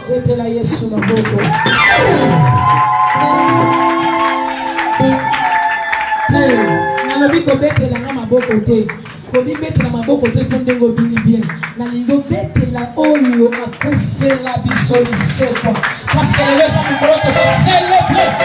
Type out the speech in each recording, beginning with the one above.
Betela Yesu maboko. Nalobi ko betela nga maboko te. Kobi betela maboko te to ndengo bini bien. Nalingo betela oyo akufela biso lisekwa. Parce que le sa mikolo te célébrer.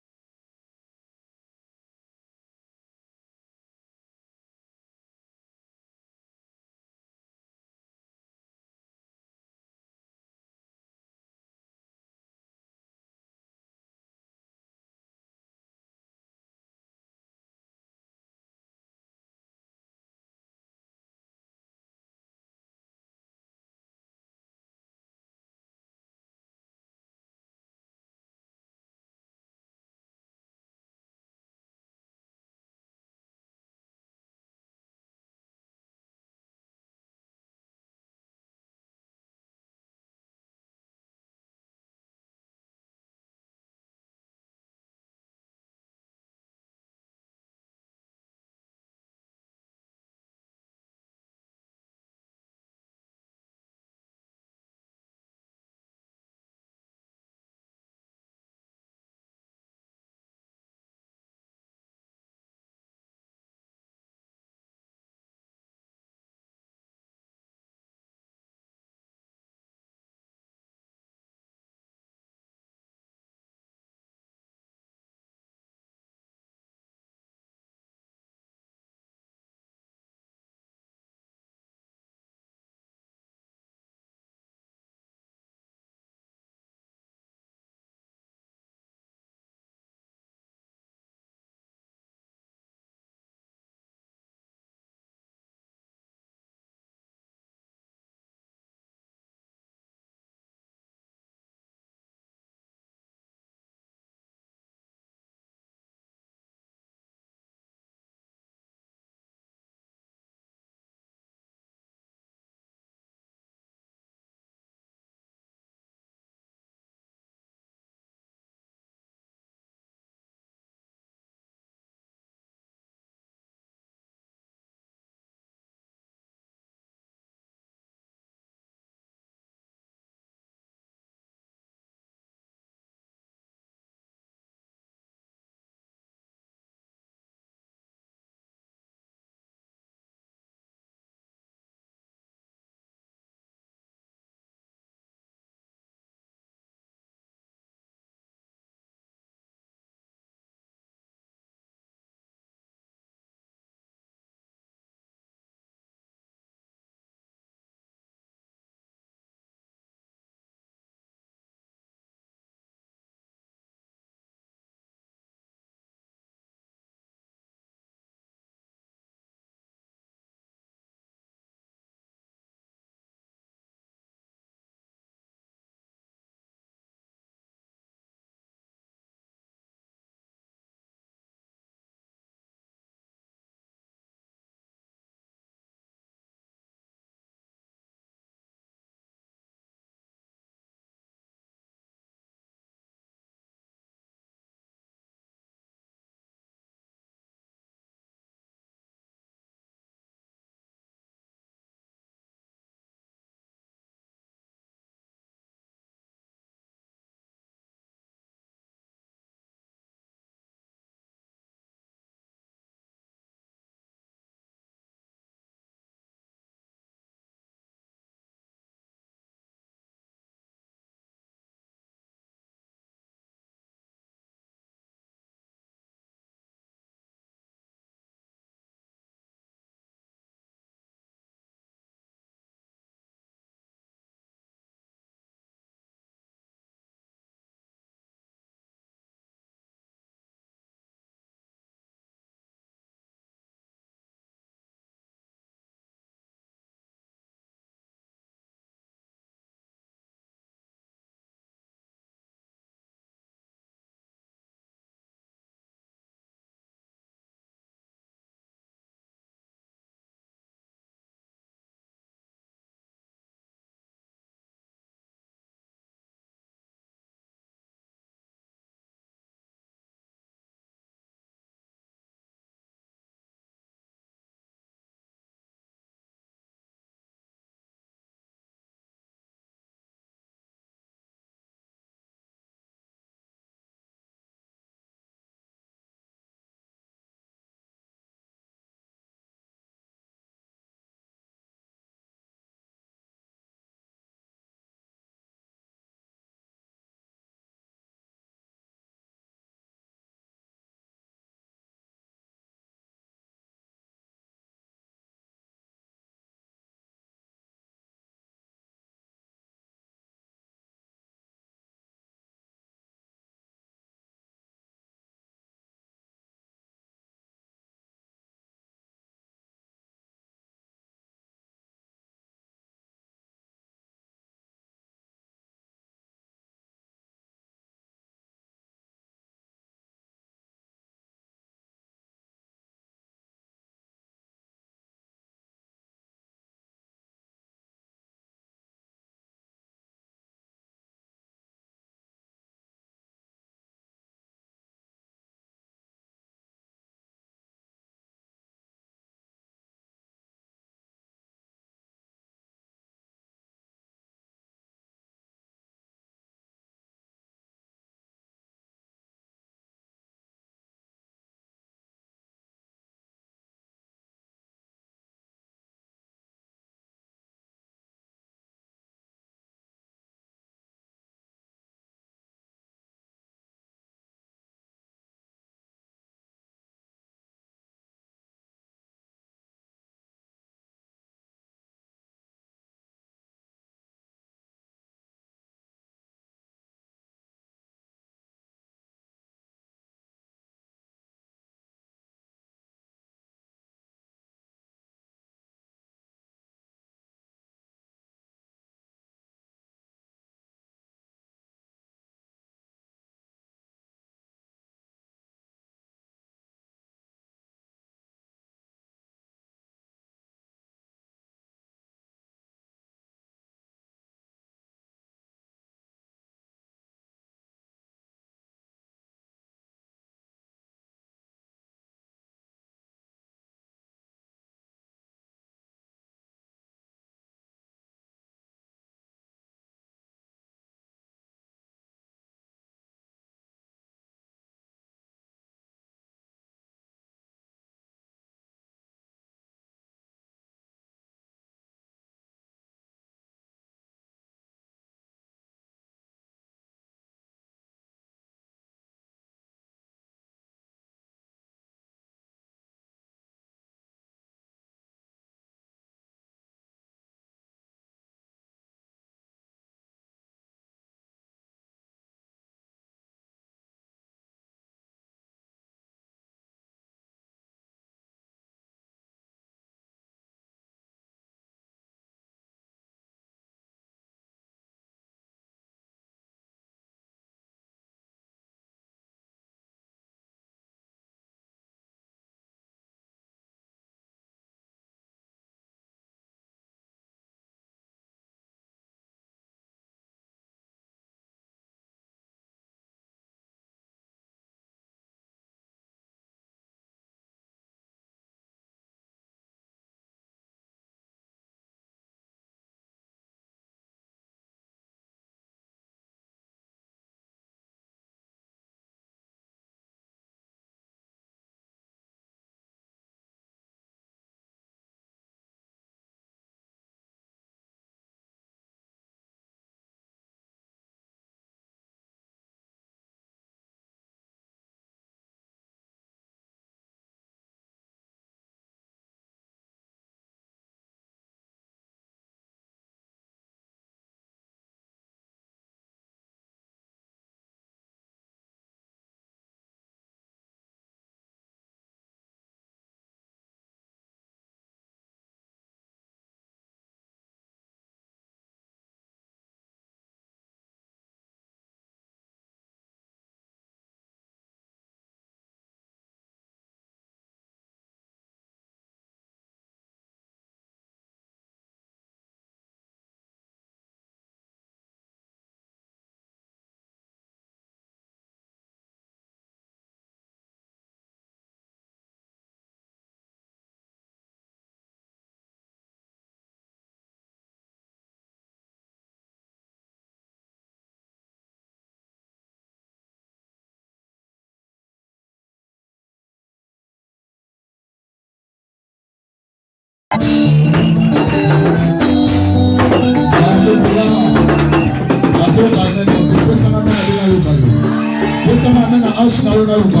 na yo na yo ka.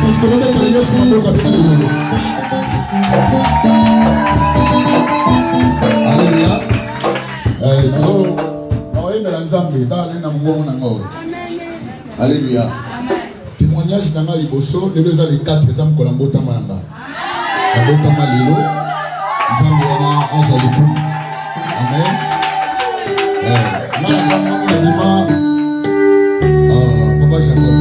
Parce que le mec de Yesu mboka pe ko. Alléluia. Na Nzambe dans na mongo na ngo. Alléluia. Témoignage na ngali boso le les 4 exemples ko lambota manga. Lambota malilo. Nzambe na azali ku. Amen. Na nzambe na Papa Jacob.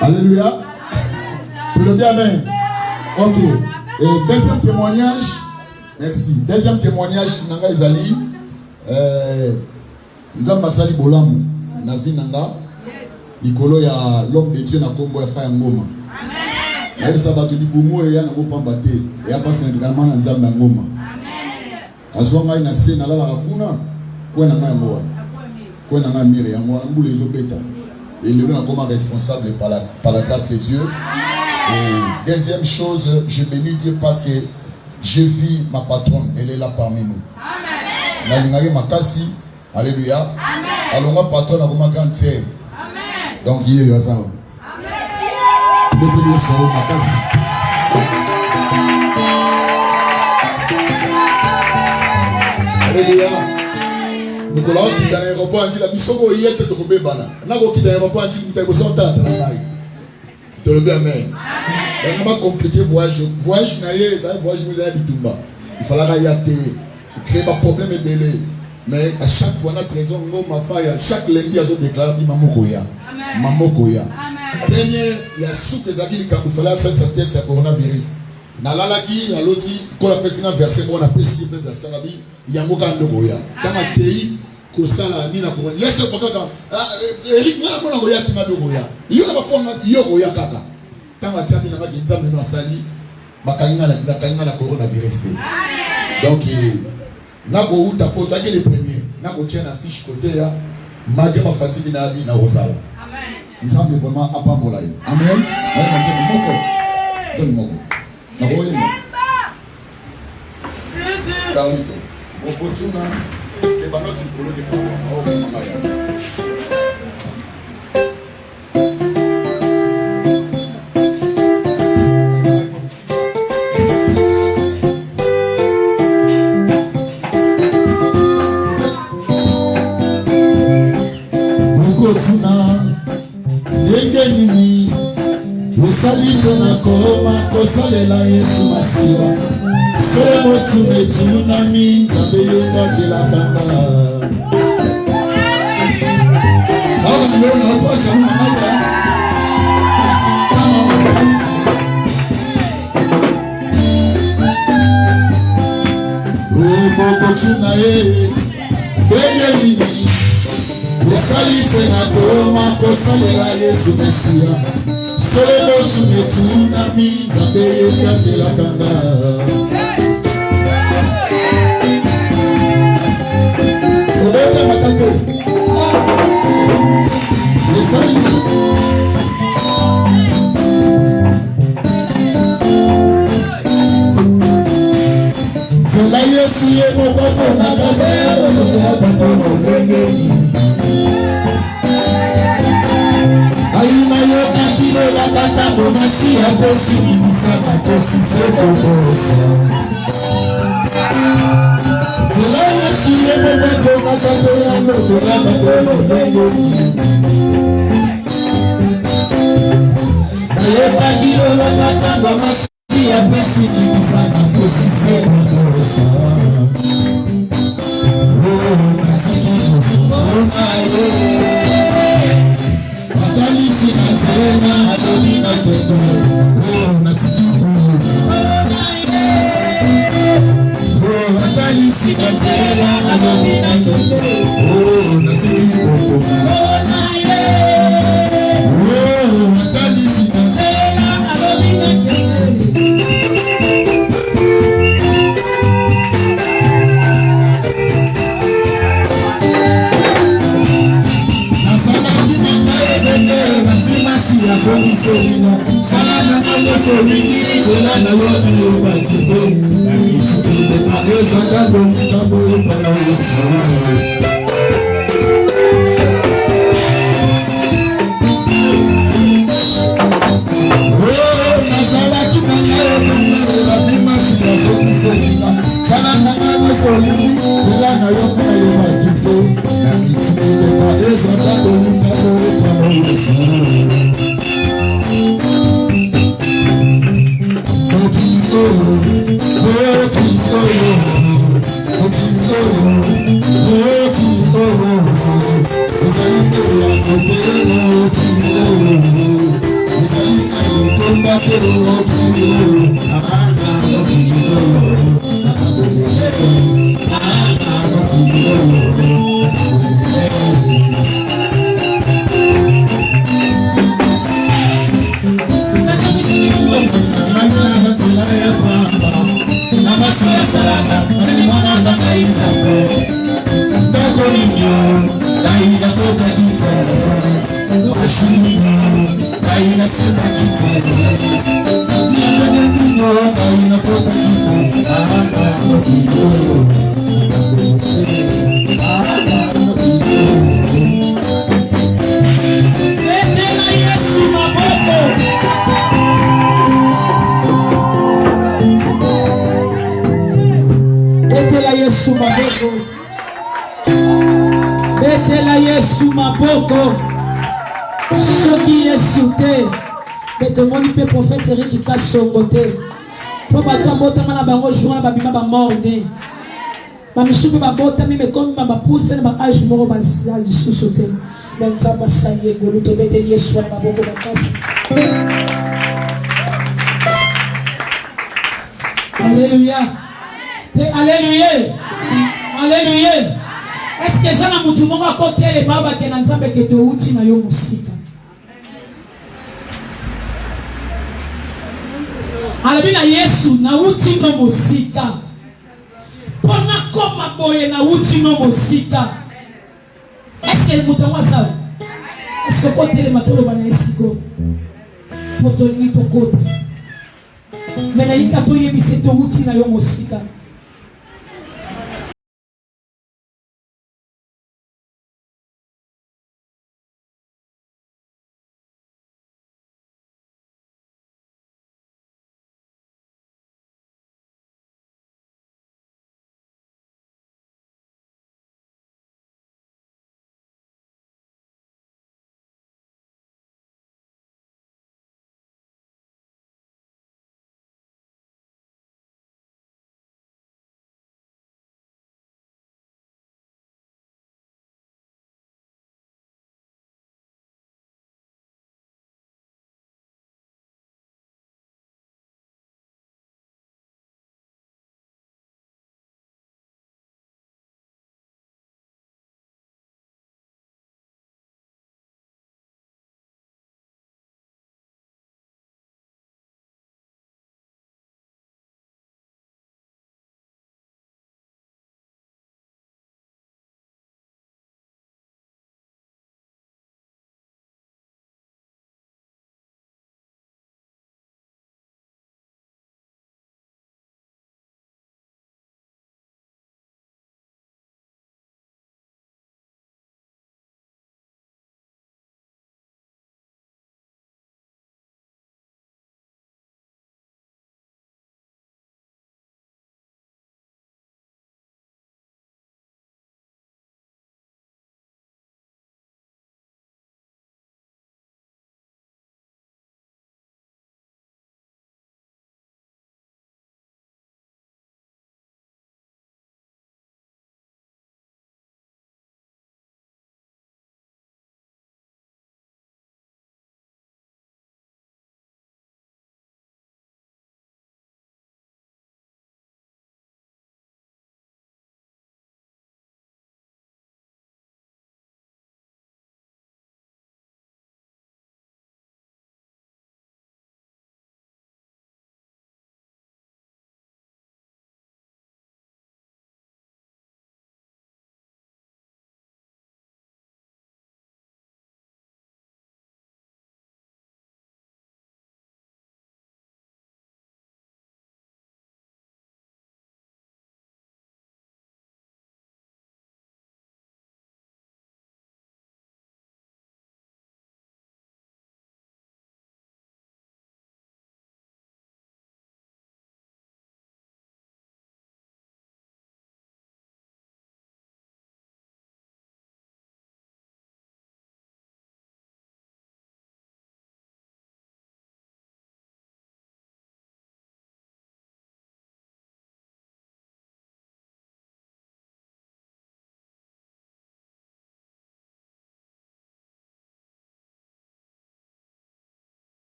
Alléluia. Tu le dis amen. Ok. Et deuxième témoignage. Merci. Deuxième témoignage. Nanga Ezali. Nzamba Sali Bolam. Navi Nanga. Nikolo ya l'homme de Dieu na kombo ya Faya Ngoma. Amen. Aïe sabatu di bumo ya na mopambate. Ya passe également na Nzamba Ngoma. Amen. Azonga ina se na la kuna. Kwa na ngaya ngoa. Kwa na ngaya mire ya ngoa mbule ezobeta. Et nous sommes responsables par la grâce de Dieu. Et deuxième chose, je bénis Dieu parce que je vis ma patronne, elle est là parmi nous. Amen. Alléluia. Alors ma patronne a comme grande sœur. Donc il y a ça. Amen. Alléluia. Nous allons quitter l'aéroport, nous allons quitter l'aéroport, nous allons quitter l'aéroport, nous allons quitter l'aéroport. Amen. On va compliquer le voyage. Le voyage, nous allons il fallait créer un problème et belé. Mais à chaque fois, notre raison, chaque lundi, il y a déclaré Mamokoya. Dernier, il y a sous que Zaki il fallait faire sa test de coronavirus. Nalalaki, la loti, quand la personne a versé, on a précisé le verset, il y a un mot qui est dans la pays, que ça la ni la couronne. Il y a ce qu'on a Eric, on a goya qui m'a goya. Il y a la forme, il y a goya kaka. Tant que tu as mis la guinza, mais non, sali, bakaina la coronavirus. Donc, nako uta poto aje le premier, nako tient la fiche côté ya, malgré ma fatigue na vie na rosala. Amen. Nous sommes vraiment à Pambola. Amen. Amen. Moko. Tell moko. Na boye mo. Carlito. Moko tuna. E ba not ikolo de pa. O mama ya. Salite na koma kosalela Yesu masiwa Solo tumetuna minza beyenda kila kanda Awa mbona watu shauna maya Boko tuna Benge nini Salite na koma kosalela Yesu masiwa Solo tumetuna minza beyenda kila kanda Obeka matake Yesali Zola Yesu ye mokoko na kabero Bato mwengi Aina yoka kilo la kata bonasi ya bosi Nisaka kosi seko bosa Zela Yesu yebe bako na sabe ya loko ya bato mwenye Ayoka kilo la kata bonasi ya bosi Nisaka kosi seko bosa Kasiki bosa Kalisi na serena adoni na kendo na tikibu kalisi na serena adoni na kendo na tikibu bisolina salana alo solini solana yo yo bakito na mitsude pareza kabo kabo para yo nazalaki na ngai la bimasi ya sokiselina salana alo solini solana yo para yo bakito na mitsude pareza kabo kabo para yo betela Yesu maboko soki Yesu te betomoni pe prophète Eric Kasongo te po bato abotama na bango joint babima bamorde bamisusu mpe babotami mekomi bapuse na baage moko baza lisusu te me nzambe asali egolu tobeteli Yesu wana maboko makasi. Alléluia. Alléluia. Alléluia. Est-ce que ça na mutu moko akotele baba ke na nzambe ke touti na yo musika? Alobi na Yesu na uti no musika. Pona koma boye na uti no musika. Est-ce que mutu moko sa? Est-ce que kotele matolo bana esiko? Poto ni to kota. Mena ikato yebise to uti na yo musika.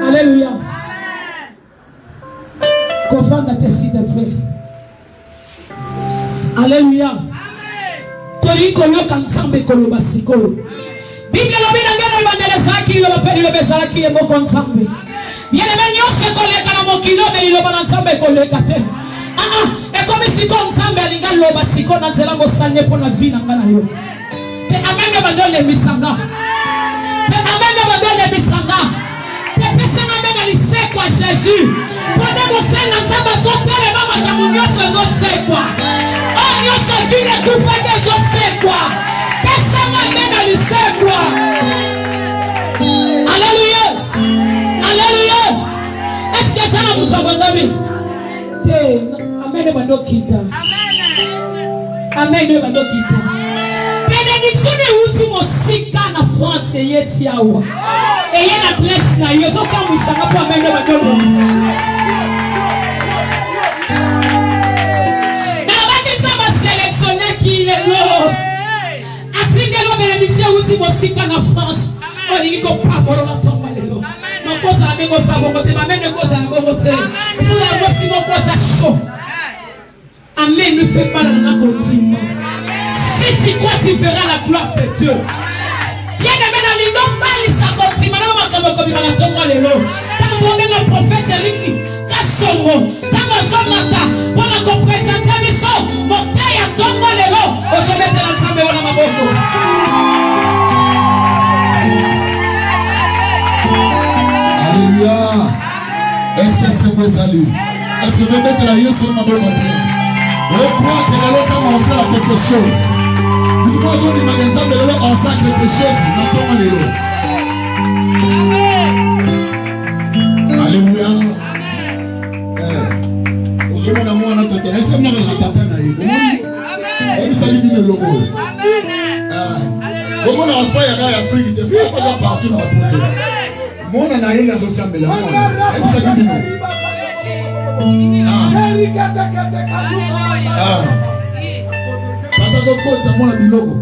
Alléluia. Confanda tes s'il te plaît. Alléluia. Toliko yoka nzambe koloba sikolo. Biblia lobina ngene bandelezaki lobapeli lobezalaki emoko nzambe. Bien-aimé nyonso koleka na mokilo me loba na nzambe koleka te. Ekomi siko nzambe alinga loba siko na nzela mosanye pona vie na ngana yo. Te amene bandole misanga. Te amene bandole misanga. Te pesanga mbena lisekwa Jésus. Pone mosena nzamba sotele mama kamunyoso zosekwa. Nyonso vile kufanya zosekwa. Pesanga mbena lisekwa. Alléluia. Alléluia. Est-ce que ça n'a pas abandonné? Amen bando kita. Amen bando kita. Bénédiction ni uti mosika na France yeti awa. Eye na bless na yo so kwa musanga kwa amen bando kita. Na bakitsa ba sélectionner ki lelo. Atinge lo bénédiction uti mosika na France. Oli ko pa boro na tomba lelo. Koza amengo sabongo te mamene koza ngongo te fula bosi mo koza chaud. Amen, ne fais pas la continue. Si tu crois tu verras la gloire de Dieu. Bien aimé na lindo mali sa continue na makambo ko bimana to moi lelo. Tant que le prophète Jérémie kasongo tant zomata pour ko présenter biso moteya to moi lelo o se mettre la nzambe wana maboko. Alléluia. Est-ce que c'est vous allez? Est-ce que vous mettez la yeux sur ma bonne matin? Je crois que l'autre ça va faire quelque chose. Pourquoi on dit magasin de l'autre on sait quelque chose? Maintenant les Alléluia. Vous avez l'amour à notre terre. Est-ce que vous avez la tata naïe? Amen. Vous savez bien le logo. Amen. Comment on a fait à l'Afrique? Des fois pas partout dans la porte. Mon anaïe la social mais là on ça dit non. Papa ko ça mon bilogo.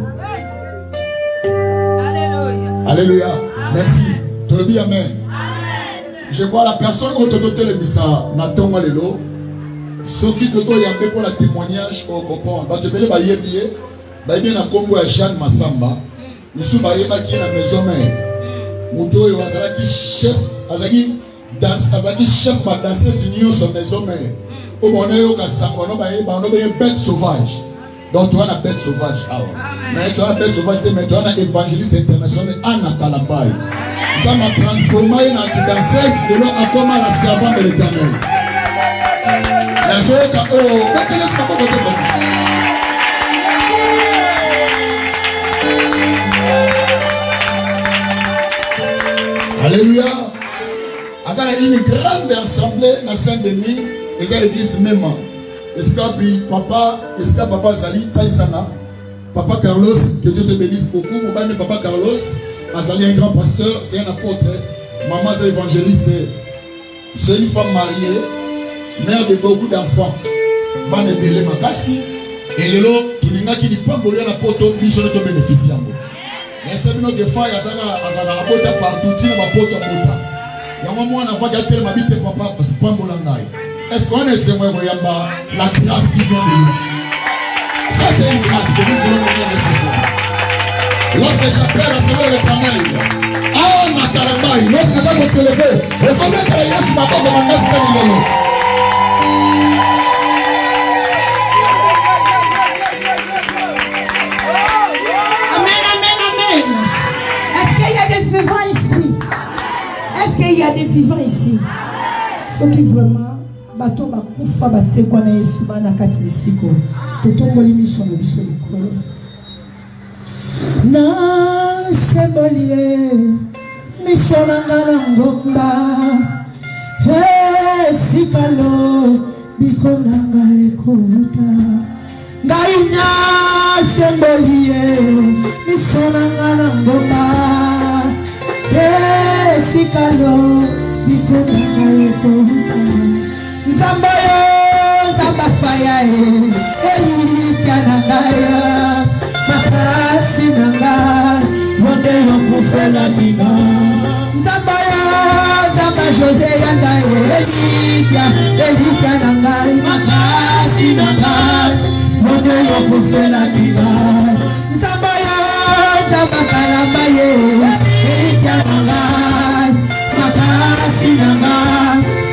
Alléluia. Merci. Tu le dis amen. Je crois la personne qui te donne le message na tonga lelo. Ce qui te doit y aller pour la témoignage au comprendre. Ba te bele ba yebié. Ba bien na Congo ya Jean Massamba. Nous sommes ba yeba qui na maison mère. Mutoyo azalaki chef azaki chef ma danseuse union sur maison mère. Au bonheur ka sangono ba bête sauvage. Donc tu as la bête sauvage mais tu as la bête sauvage mais tu as un évangéliste international Anna Kalabai. Ça m'a transformé en danseuse de l'eau à comme la servante de l'Éternel. La joie ka laisse pas côté comme. Alléluia. Azana une grande assemblée dans Saint-Denis, et ça l'église même. Est-ce que papa Zali Talisana, papa Carlos, que Dieu te bénisse beaucoup. Mon papa Carlos, Azali un grand pasteur, c'est un apôtre. Maman c'est évangéliste. C'est une femme mariée, mère de beaucoup d'enfants. Bane belé makasi. Et le lot, tu n'as qui dit pas pour rien apôtre, lui seul te bénéficie. Mais c'est une autre fois, il y a un apôtre partout, il y a un apôtre. Il y a un moment où on a fait que papa, parce que pas un bon langage. Est-ce qu'on est c'est moi la grâce qui vient de nous? Ça c'est une grâce que nous voulons venir recevoir. Lorsque j'appelle recevoir l'Éternel, ah Natalabai, lorsque ça va se lever, il faut mettre les yeux sur ma porte de ma casse de l'eau. Est-ce qu'il y a des vivants ici? Ceux qui vraiment bateau ba kufa ba sekwa na Yesu bana kati siko. Totomboli mission na biso likolo. Na sembolie mission na ngana ngomba. Hey sikalo biko nanga ekota. Ngainya sembolie mission na ngana ngomba. Sikalo bitonga yekota nzamba yo nzamba faya elika nangaya makasi nanga monde yokufela mina nzamba yo nzamba Jose yanga elika nangaya makasi nanga monde yokufela mina nzamba yo nzamba kalamba ye elika nangaya makasi nanga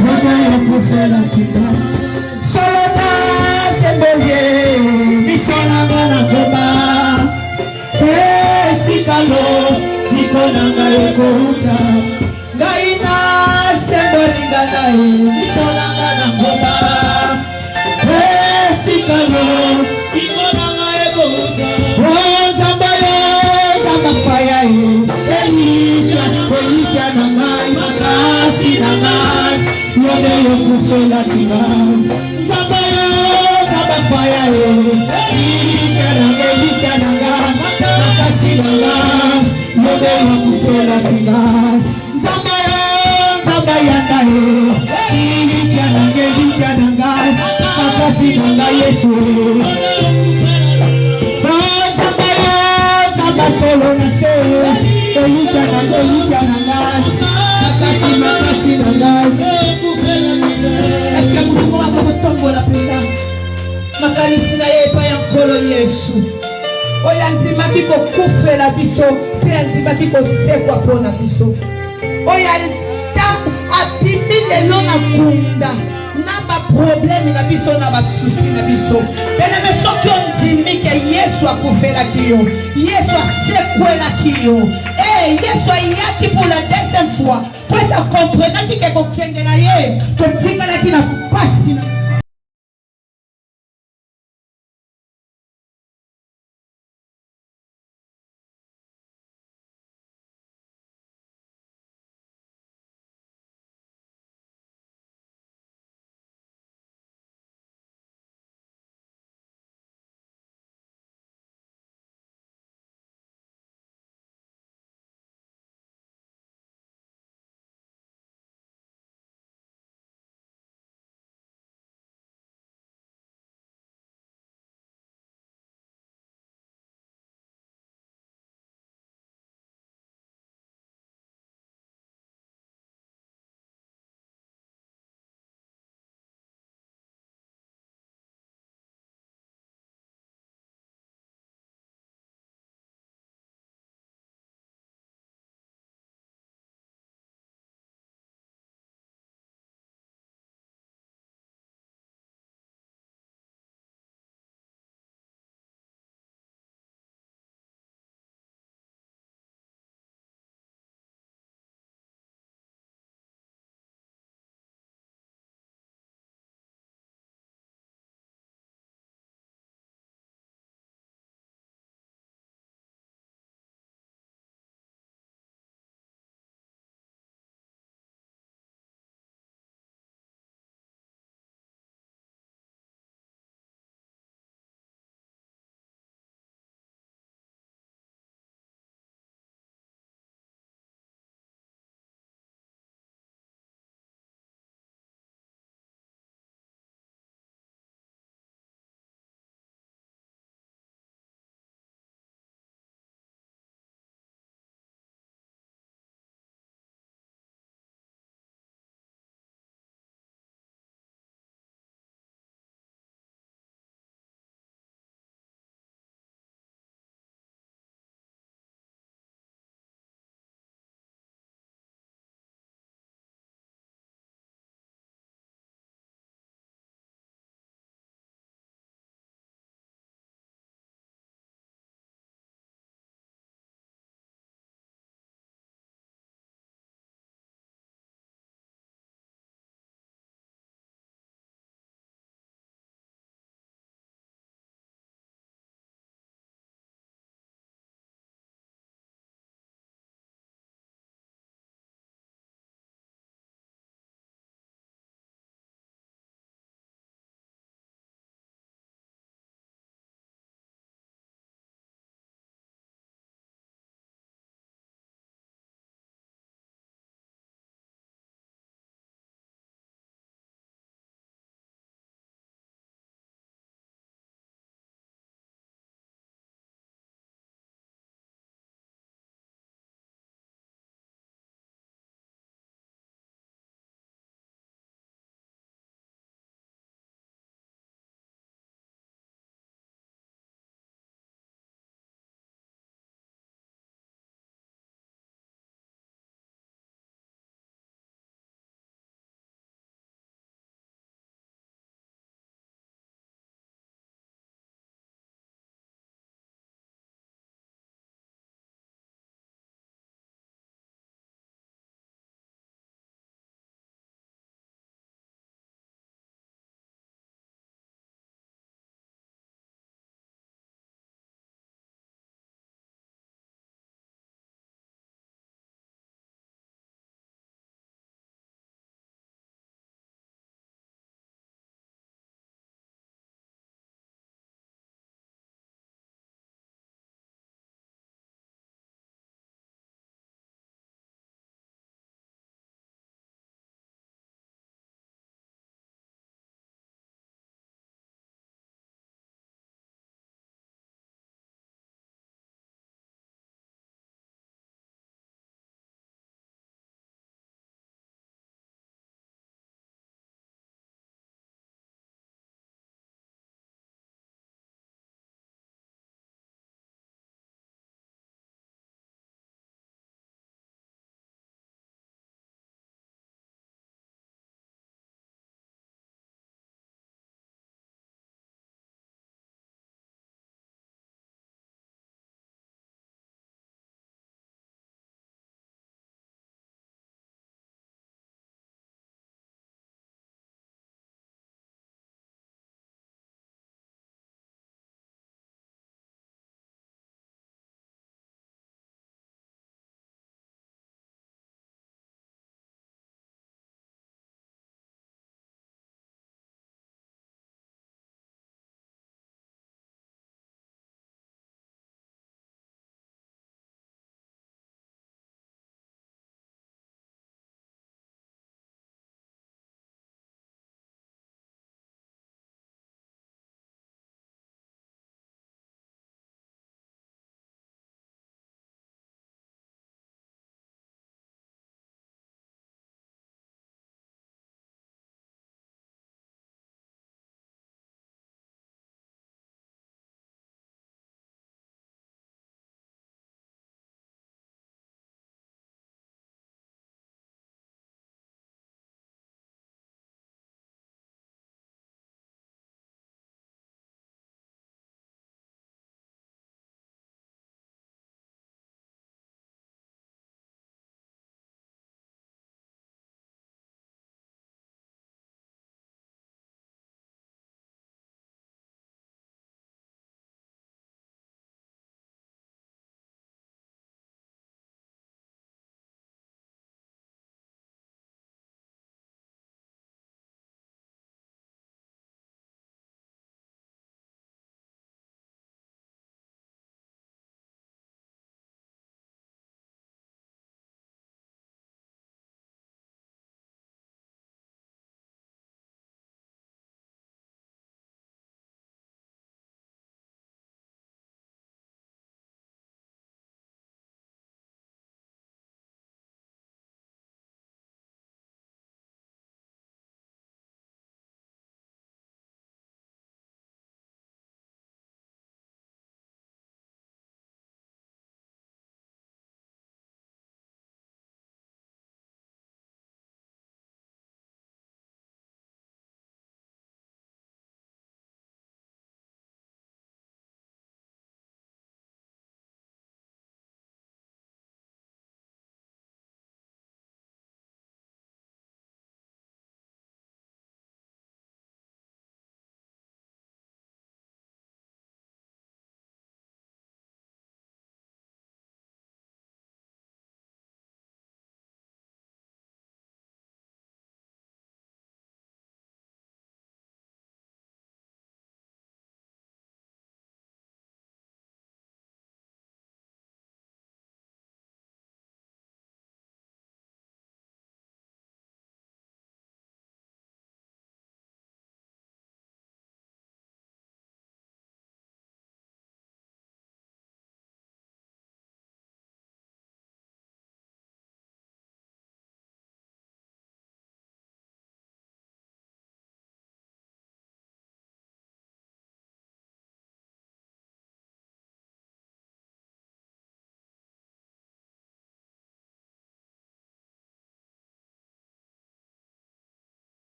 moto yokufela kita solona sembolie misonanga na ngoma esikalo nikonanga yokouta ngai na sembolinga naye misonanga na ngoma esikalo nikonanga yokouta nzamba yo nzamba faya ye elika nangai makasi nangai yode yokufela tina nzamba yo nzamba faya ye elika nangai makasi nangai yode yokufela tina nzamba yo nzamba yanga ye elika nangai makasi nangai Yesu nzamba yo nzamba tolo na se elika nangai makasi nangai. Est-ce que vous pouvez tombola penda makanisi na ye pa ya nkolo Yesu oyo andimaki kokufela biso mpe andimaki kosekwa mpona biso oyo abimi lelo na kunda na baprobleme na biso na basusi na biso peneme soki ondimike Yesu akufelaki yo Yesu asekwelaki yo Yesu ayaki pour la deuxième fois po ete akomprenaki ke kokende na ye totikalaki na pasi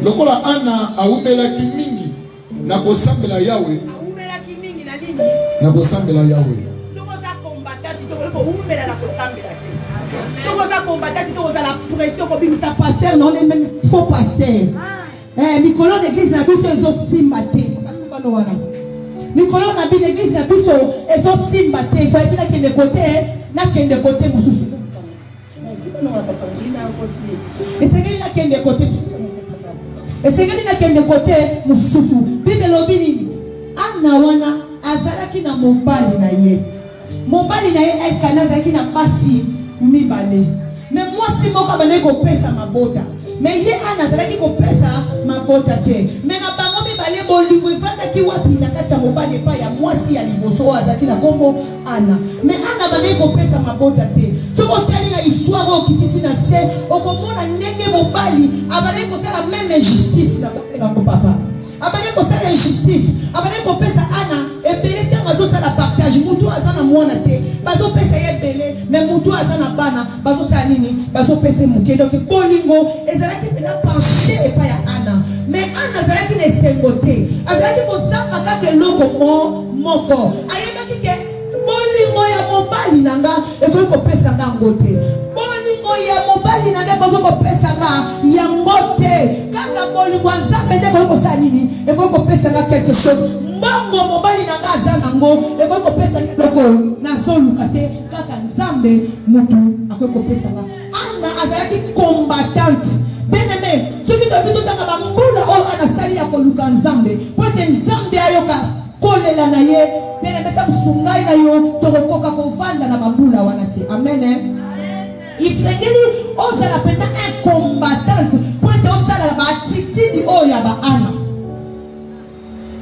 lokola Anna awumelaki mingi na kosambela Yahweh. Awumelaki mingi na nini? Na kosambela Yahweh. Soko za combattant to ko umela na kosambela te. Soko za combattant to za la pression ko bimisa pasteur non les même faux pasteur. Mikolo d'église na biso ezosimba te. Kasuka no wana. Mikolo na bi l'église na biso ezosimba te. Il faut que kende côté na kende côté mususu. Esengeli na kende côté. Esengeli na kende côté mususu. Bible lobi nini? Ana wana azalaki na mobali na ye. Mobali na ye Elkana azalaki na basi mibale. Mais moi si moko bana ko pesa mabota. Mais ye Ana azalaki ko pesa mabota te. Mais na bango mibale bolingo ifanda ki wapi na kati ya mobali pa ya mwasi ya liboso azalaki na kombo Ana. Mais Ana bana ko pesa mabota te. Soko tali na histoire au kititi na se okomona ndenge mobali abana ko faire la même injustice na ko papa. Abane ko sala injustice, abane ko pesa Ana ebele te bazo sala partage mutu azana mwana te, bazo pesa yebele, mais mutu azana bana, bazo sala nini, bazo pesa muke donc bolingo ezalaki pena pencher epa ya Ana. Mais Ana azalaki na sengote, azalaki ko sanga kaka loko moko. Ayebaki ke bolingo ya mobali nanga ekoki ko pesa ngango te. Bolingo ya mobali nanga ekoki ko pesa nga yango te. Kaka bolingo nzambe nde ekoki ko sala nini? Ekoki ko pesa nga quelque chose. Mbongo mobali nanga aza nango ekoki ko pesa loko na soluka te. Kaka nzambe mutu akoki ko pesa nga. Ana azalaki combattante. Bien-aimé, soki tobi totanga bambula oyo Ana sali ya koluka nzambe po ete nzambe ayoka kolela na ye bien meta musungai na yo tokokoka kovanda na bambula wana te. Amen. Isengeli ozala pena un combattante po ete osala na baatitidi oyo ya baana.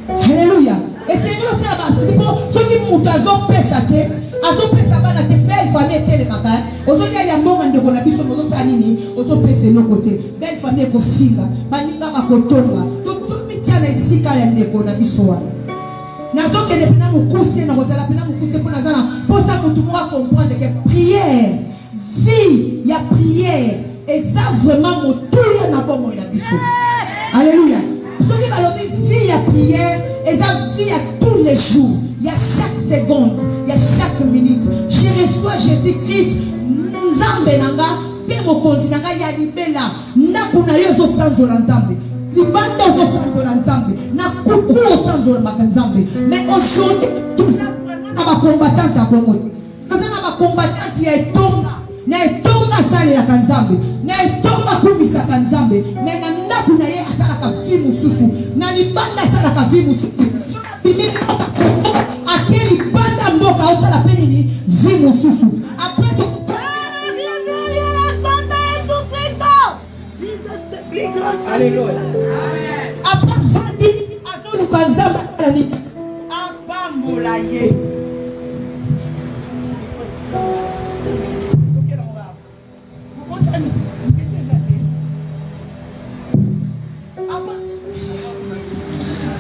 Haleluya. Esengeli osala baatitidi po soki mutu azopesa te azopesa bana te belle famille etelemaka ozolia ya mbonga ndeko na biso ozosala nini ozopesa eloko te belle famille ekofinga baninga bakotonga tomitia na esika ya ndeko na biso wana. Nazokende pena mukuse na kozala pena mukuse po nazana posa mutu moko comprendre que prière vie ya prière eza vraiment motuya na bomo na biso. Alléluia. Soki balobi vie ya prière eza vie ya tous les jours, il y a chaque seconde, il y a chaque minute. Je reçois Jésus-Christ nzambe nanga pe mokonzi nanga ya libela ndaku na yo zo sanzola nzambe. Libanda ozosanzola nzambe na kuku osanzola makanzambe. Mais aujourd'hui tout ça vraiment na bakombatante ya Kongo. Kaza na bakombatante ya etonga na etonga sale ya kanzambe na etonga kumisa kanzambe. Mais na ndaku na ye asalaka fi mususu na libanda asalaka fi mususu. Akeli banda mboka osala pe nini vi mususu. Après tout Alléluia. Après Fandi, azolu kanzamba alani. Abambola ye.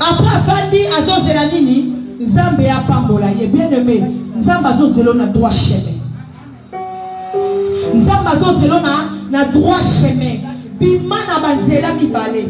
Après Fandi azozela nini? Nzambe apambola ye. Bien-aimé, nzambe azozela na droit chemin. Nzambe azozela na droit chemin. Bimana banzela mibale.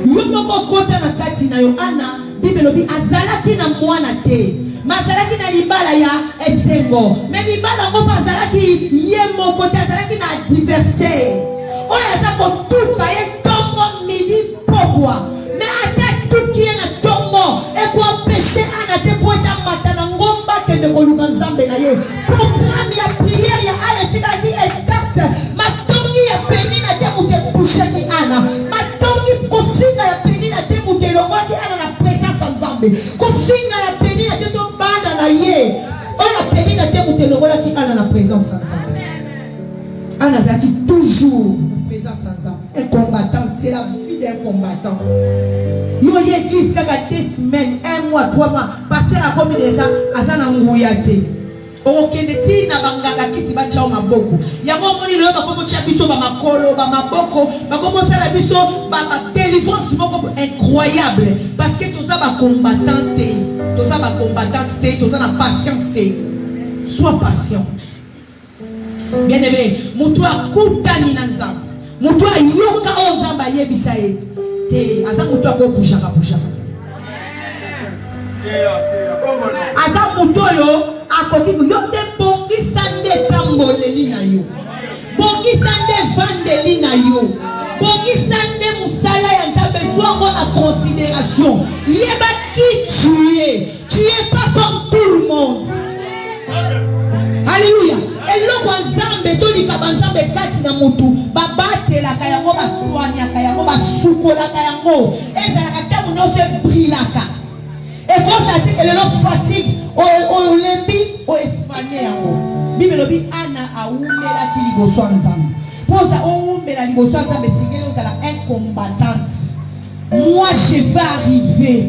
Yo moko kota na kati na yo Ana Bible lobi azalaki na mwana te. Mazalaki na libala ya esengo. Mais libala moko azalaki ye moko te azalaki na adversaire. Oya za kotuka ye tombo midi pokwa. Mais ata tuki ye na tombo e ko empêcher Ana te po ta matana ngomba kende koluka nzambe na ye. Programme ya prière ya Ana tikaki exact. Matongi ya penina te muke pusha ki Ana. Matongi kosinga ya penina te muke longwaki Ana na présence nzambe. Kosinga ya penina te to banda na ye. Oya penina te muke longwaki Ana na présence nzambe. Ana zaki toujours présence nzambe. Un combattant, c'est la vie d'un combattant. Yo l'église kaka 2 semaines, 1 mois, 3 mois, passer à combien déjà azana nguyate. Okende ti na banganga kisi ba chao maboko. Yango moni lo ba komo cha biso ba makolo, ba maboko, ba komo sala biso ba délivrance moko incroyable parce que toza ba combattante, toza ba combattante, toza na patience. Sois patient. Bien aimé, mutu akutani na nzambe. Mutu ayoka o nzambe ayebisa ye. Te, aza mutu akopushaka. Aza mutu oyo akoki yo te bongisa nde tamboleli na yo. Bongisa nde vandeli na yo. Bongisa nde musala ya nzambe twango na considération. Yeba qui tu es. Tu es pas comme tout le monde. Alléluia. Eloko nzambe tolika banzambe kati na mutu babatelaka yango baswaniaka yango basukolaka yango ezalaka ntango nyonso ebrilaka ekozala te elelo fatigue olembi oefane yango bible elobi ana awumelaki liboso ya nzambe mpoza owumela liboso ya nzambe esengeli ozala incombattante. Moi je vais arriver.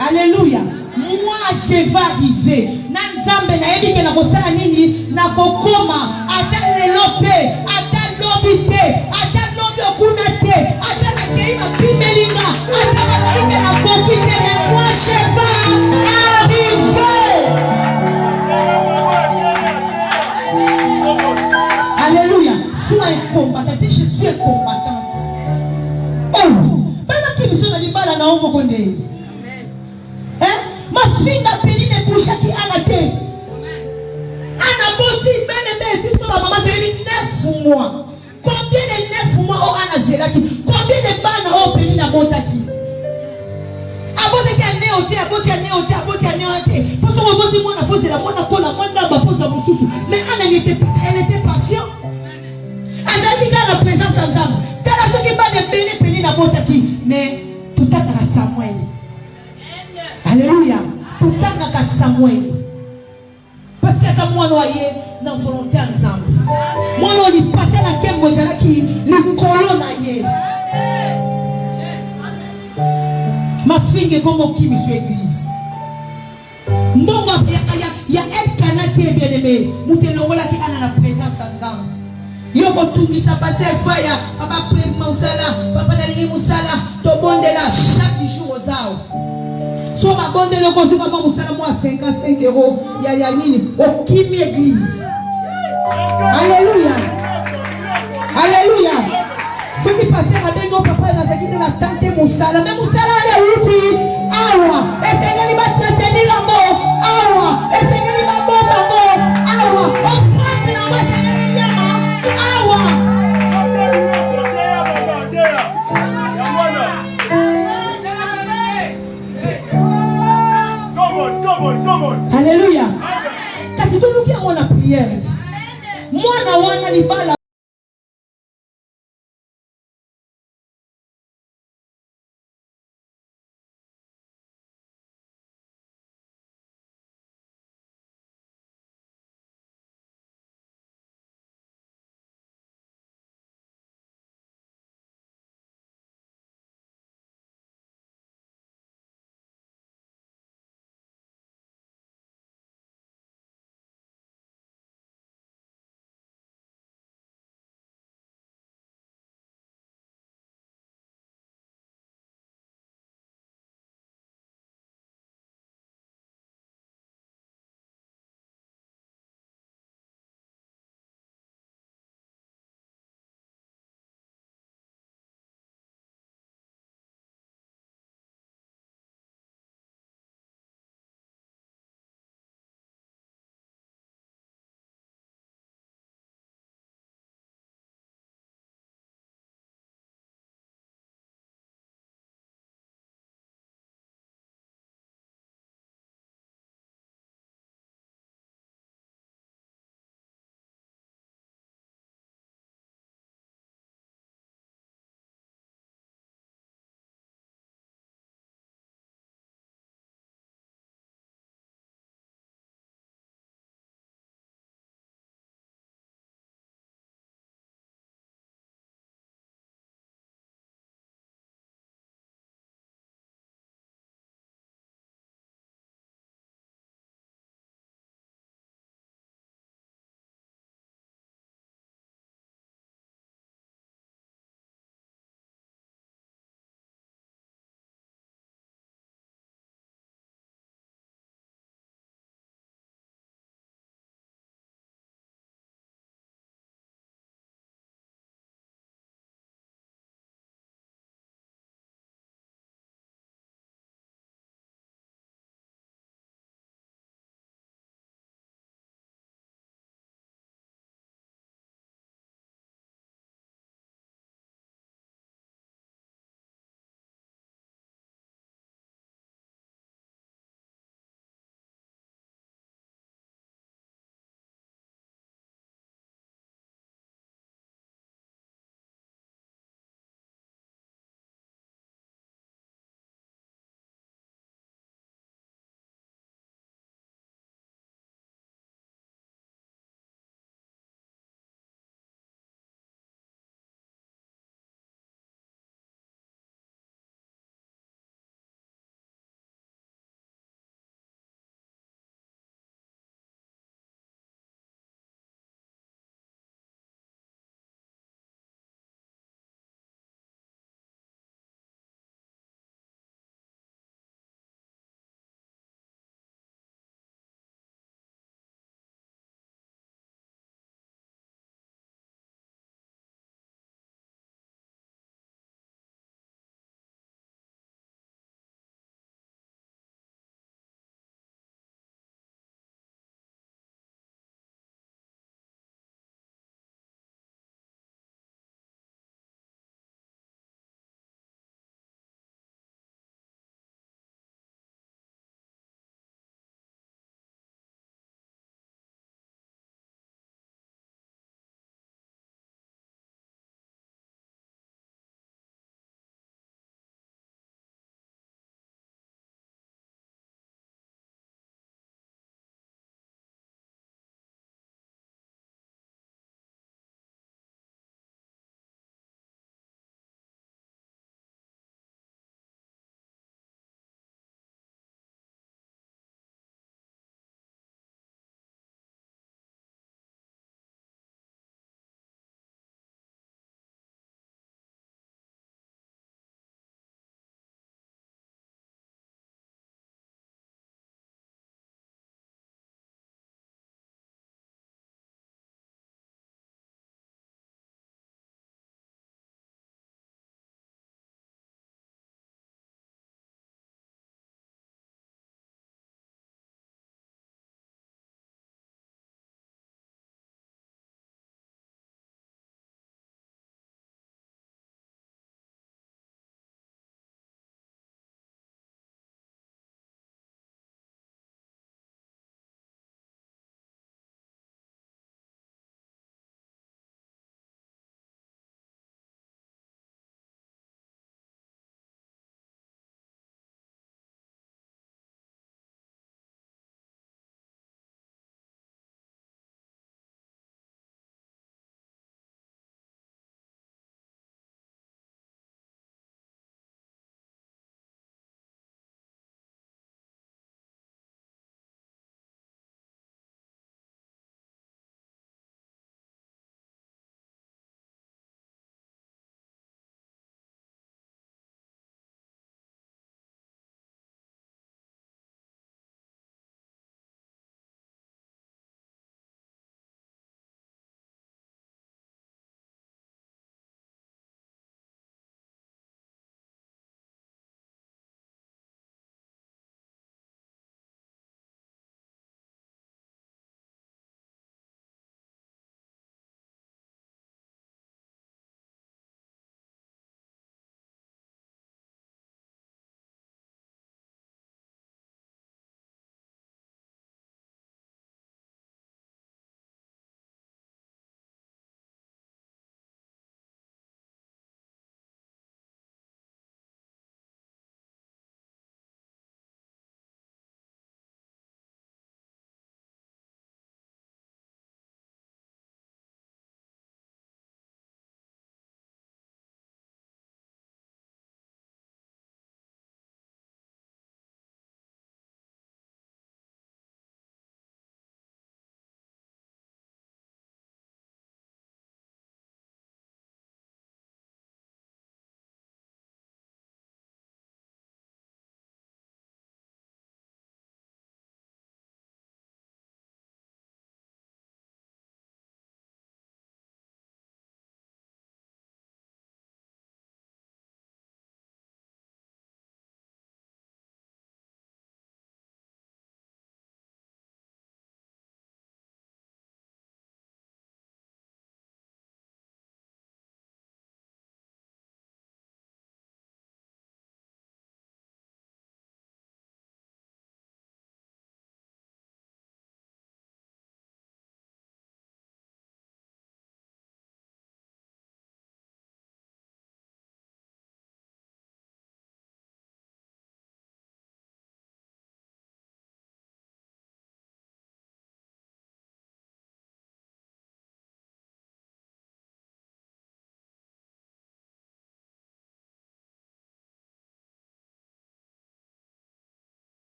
Alléluia. Moi je vais arriver. Nanzambe na yebi ke na kosala nini na kokoma ata lelo te ata lobi te ata lobi okuna te ata na kei mapimelinga ata balobi ke na koki te mais moi je vais arriver. Alléluia. Sois un combattant. Je suis un combattante. Oh, bana ki biso na libala na omo konde. Ma fille n'a péri ne bouche qui a la tête. Anna Boti, ben et ma maman de 9 mois. Combien de 9 mois au Anna Zelaki? Combien de bana au pays na Botaki? Abote qui a néoté, abote a néoté, abote a néoté. Pour son rebond, moi, la fausse et la moine à la moine n'a pas posé dans mon souffle. Mais Anna n'était pas, elle était patiente. Elle a dit qu'à la présence ensemble. T'as la chose qui va de béni, béni na Botaki. Mais tout à l'heure, Samuel. Alléluia. Tout le temps Samuel. Parce que ça moi noyé dans volonté ensemble. Moi non il partait la kem mozala qui le colon naie. Ma fille comme qui me suis église. Mbongo ya el kanate bien aimé. Mutelongola qui a la présence ensemble. Yoko tungisa passer fire papa près musala papa nalingi musala to bondela chaque jour aux arbres. So ma bonne le confi comme musala moi 55 euros ya nini au kimi église. Alléluia. Alléluia. Ce qui passait avec nos papa dans cette de la tante musala mais musala les outils awa et c'est que il va traiter la mort awa et c'est que il va bomba awa offrande na moi c'est que nyama awa. Alléluia. Kasi tout nous qui avons la prière. Moi na wana libala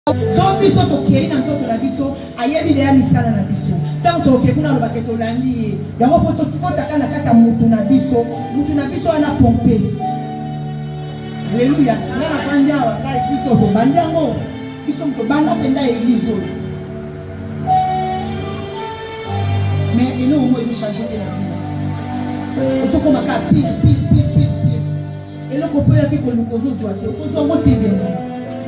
So biso tokei na nzoto na biso ayebi deya misala na biso ntango tokei kuna alobaka tolandi ye yango fo tokotaka na kati ya mutu na biso wana pompe. Alléluia. Nga na bandi awa nga eglise oyo tobandi yango biso tobanda mpenza eglise oyo mais eloko mo ezochange te na vie ozokomaka pire eloko mpo yaki koluka ozozwa te okozwa ngo te bene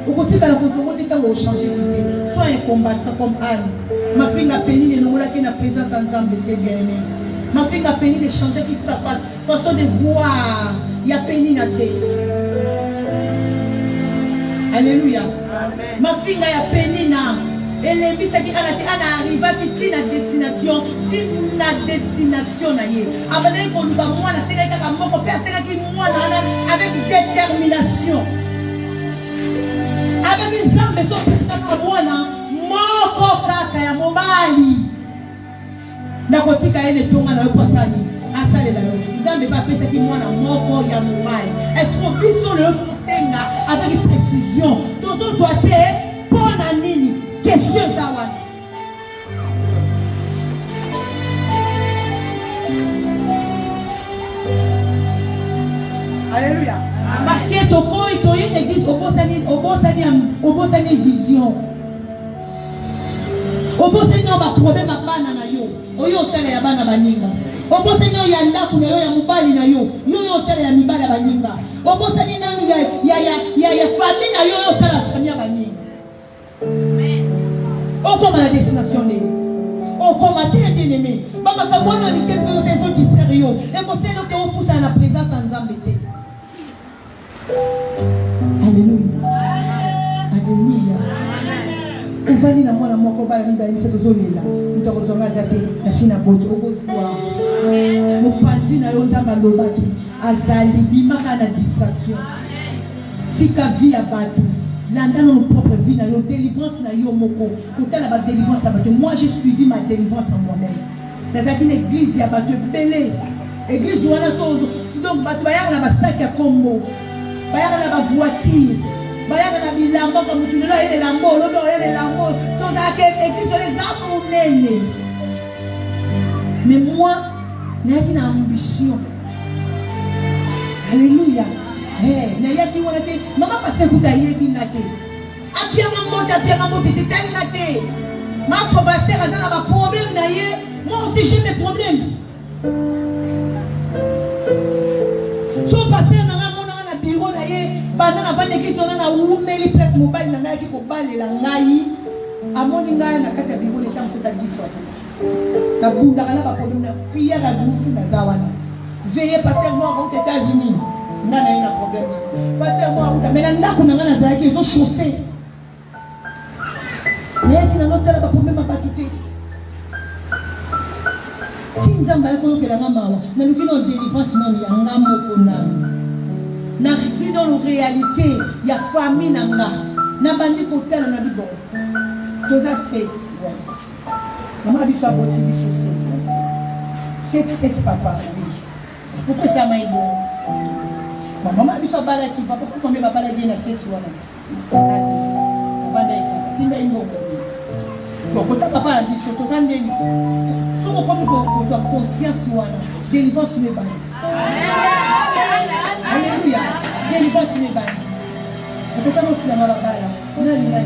okotikala kozwa ngo te ntango ochange vie te sois un combattant comme Anne. Mafinga penine enongolaki na présence ya Nzambe te bien-aimé. Mafinga penine changeaki sa façon de voir ya penina te. Alléluia. Mafinga ya penina elembisaki ana arrivaki tina destination na ye abandaki koluka mwana asengaki kaka moko mpe asengaki mwana wana avec détermination avec Nzambe ezopesaka mwana moko kaka ya mobali nakotika ye netonga na yo pasani asalela yo Nzambe bapesaki mwana moko ya mobali. Est-ce que biso lelo tosenga avec précision tozozwa te mpo na nini question eza wana. Alléluia. Parce que tokoyi toyi na église obosani vision obosani na baproblème ya bana na yo oyo otala ya bana baninga obosani na ya ndako na yo ya mobali na yo yo otala ya mibali ya baninga obosani nanu ya famille na yo otala famille ya baninga okoma na destination nini okoma te bien-aimé bamakambo wana mike mpe osezo distraire ekoseli oke opusana na présence ya Nzambe te. Alléluia. Alléluia. Uvani na mwana moko bala mibali se tozolela mutakozonga zate na sina boto okozwa mopandi na yo Nzambe alobaki azali bimaka na distraction tika vie ya bato landa na propre vie na yo délivrance na yo moko kotala ba délivrance ya bato. Moi j'ai suivi ma délivrance en moi-même nazaki na église ya bato ebele église wana donc bato bayaka na basaki ya kombo bayaka na bavoiture bayaka na bilamba kwa mutu lelo ayele lambo lobe oyele lambo tozalaka église oyo eza monene. Mais moi nayaki na ambition. Alléluia. Nayaki wana te mama pase kuta yebi nga te apianga mbote te tali nga te ma probaster aza na baproblème na ye moi aussi j'ai mes problèmes. So passer na mona na bureau na ye banda na vande église ona na umeli place mobile na ngai ki ko balela ngai amoni ngai na kati ya bureau le temps c'est à 10 fois na bunda kana ba problème na pia na gufu na zawana veiller passer moi aux États-Unis na na problème passer moi uta mena ndako na ngana za yake zo chauffer neti na notala ba problème ba tuté Nzambe akoyokela nga mawa na luki na délivrance nani ya nga moko na rivi dans la réalité ya famille na nga na bandi kotala na bibo toza 7 mama biso aboti biso 7 papa pourquoi ça m'a bon mama biso balaki papa pourquoi me papa la bien na 7 wana tati banda ika simba ingo bon kota papa biso toza ndeni soko kwa kwa conscience wana délivrance me bandi. Alléluia. Délivrance me bandi. Okotaka aussi na balabala kuna linga na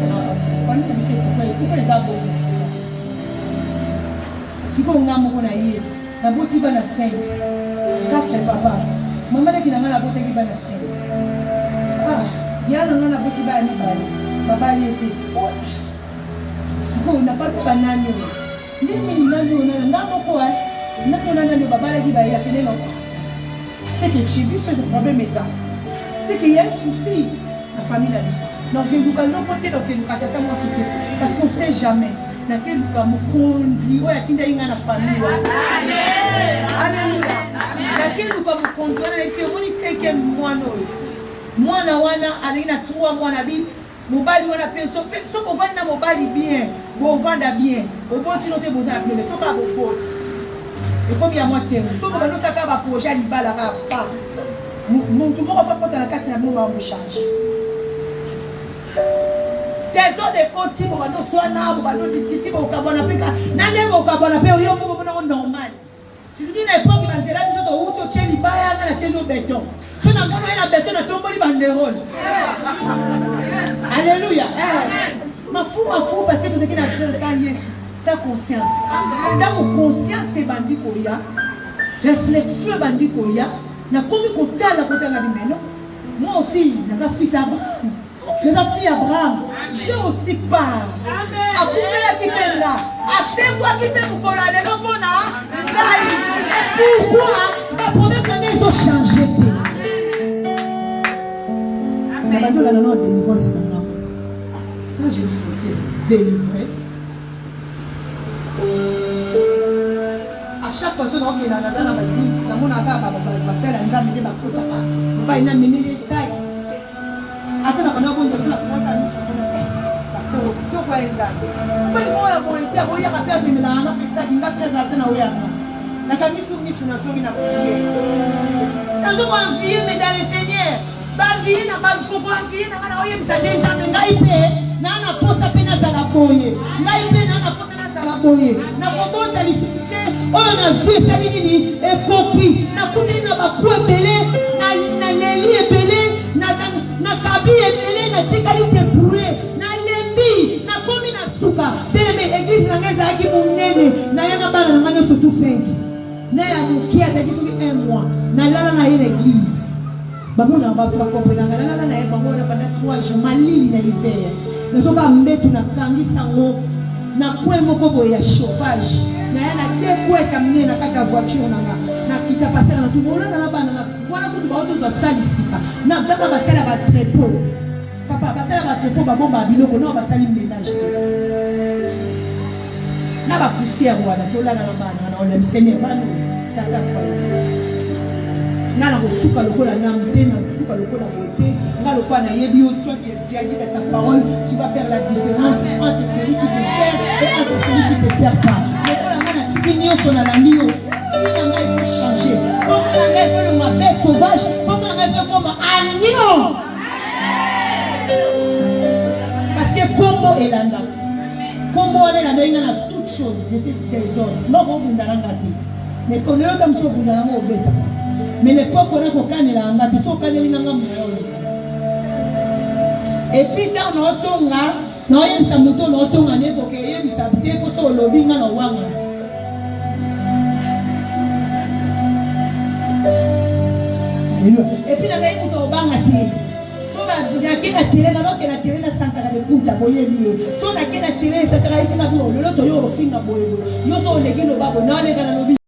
famille biso pourquoi ezabo siko ngamo kona ye na boti bana 5 4 papa mama leki na ngana boteki bana 5 yana ngana boti bana bali baba leti siko na fatu banani nini nani ona ngamo kwa nani baba leki ba ya tenelo c'est que chez lui ce problème est ça c'est qu'il y a un souci la famille là donc nous allons porter donc nous katata moi c'était parce qu'on sait jamais na quel cas mukondi oya tinda inga na famille amen alléluia na quel cas mukondi na fait on fait que mwana wana alina 3 mois na bi mobali wana pe so ko vanda mobali bien bo vanda bien o bon sinon te boza mais so ka bo pote et comme il y a moi terre so ko bano taka ba projet libala ka pa mon tout monde va faire na kati na mo ba charge te désordre côté pour bando soana pour bando discuter pour kabona peka nane pour kabona pe yo mo normal si tu n'es pas qui va dire là tu dois où tu tiens libaya na tiens au béton so na mono na béton na tomboli banderole alléluia ma fou parce que tu es dans ça Yesu sa conscience dans conscience c'est bandi koya réflexion bandi koya na komi kotala kotala limeno moi aussi na fils Abraham les filles Abraham j'ai aussi part à pouvoir qui est là à c'est moi qui peut me coller les lobona et pourquoi ma première année ils ont changé mais maintenant la notre délivrance quand je me sentais délivré à chaque fois que on est dans la église dans mon affaire va faire la nzambe de bakota on va ina mimi les sacs ata na bana bonzo na kwa kanisa parce que to kwa nzambe kwa moyo politia boya kapia bimilana pesa kinga pesa tena uyana na kanisa mimi na songi na kulia nazo kwa vie mais dans le Seigneur ba vie na ba ko kwa vie na bana oye msade nzambe ngaipe na na posa pena za la boye ngaipe na na posa pena za la boye na kobota lisifike oyo na vie sali nini ekoki na kundi na bakwe belé na leli ebele na kabi ebele na tikali débrouillé na lembi na komi na suka beleme église na ngeza aki munene na yana bana na ngane surtout 5 na ya mukia za kitu 1 mois na lala na ile église bamona ba kopela ngana na eba ngona pendant 3 jours malili na hiver nazoka mbetu na kangisa ngo na kwemo kobo ya chauffage na yana dekweka mne na kata voiture na kita passer na tubola na bana na wana kutu ba auto za salisika na kaka basala ba trépot papa basala ba trépot ba bomba biloko na basali ménage na ba poussière wana tola na bana na ole msene bana tata foya ngala kosuka lokola na mtena kosuka lokola bote ngala lokola na yebi o toi tu as dit dans ta parole tu vas faire la différence entre celui qui te sert et entre celui qui te sert pas lokola ngana tikinyo sona la mio il faut changer comme on a fait ma bête sauvage comme on a fait comme agneau parce que combo est là combo est là dans toutes choses j'étais désordre non bon bundalangati mais pour le comme ça bundalango obeta mais l'époque on a kokanela ngati so kaneli nanga moyo et puis quand on otonga na yemisa muto na otonga ne ko ke yemisa te ko so lobinga na wanga et puis la veille pour banga té so ba ya ke na télé na ke na télé na sanka na bekuta boyebi so na ke na télé ça traise na bo le loto yo ofinga boyebo yo so le ke no babo na le kana lobi